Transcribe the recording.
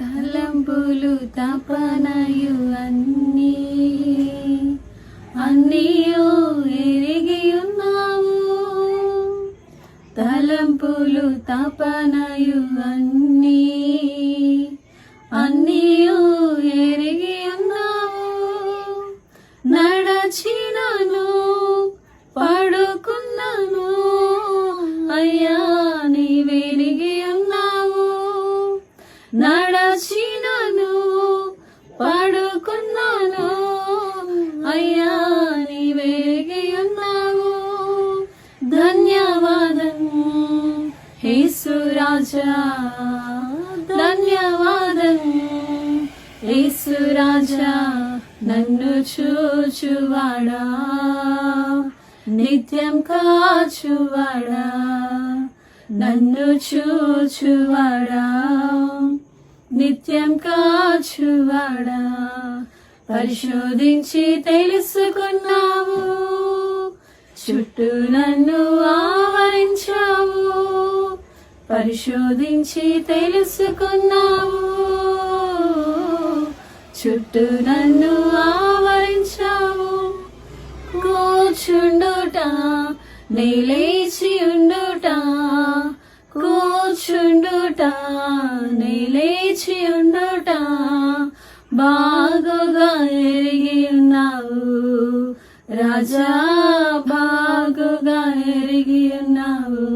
తలంపులు తపనయు అన్నీయు ఎరిగి ఉన్నావు. తలంపులు తపనయు అన్నీయు ఎరిగి ఉన్నావు. నడచినను పడుకున్నాను అయ్యా నీ వెలిగి ఉన్నావు. నడచినను పడుకున్నాను అయ్యా నీ వెలిగి ఉన్నావు. ధన్యవాదం యేసు రాజా, ధన్యవాదం యేసు రాజా. నన్ను చూచువాడా, నిత్యం కాచువాడా, నన్ను చూచువాడా, నిత్యం కాచువాడా. పరిశోధించి తెలుసుకున్నావు, చుట్టూ నన్ను ఆవరించావు. పరిశోధించి తెలుసుకున్నావు, చుట్టూ నన్ను ఆవరించావు. కూర్చుండుట లేచి ఉండుట, కూర్చుండుట లేచి ఉండుట బాగుగా ఎరిగి ఉన్నావు రాజా, బాగుగా ఎరిగి ఉన్నావు.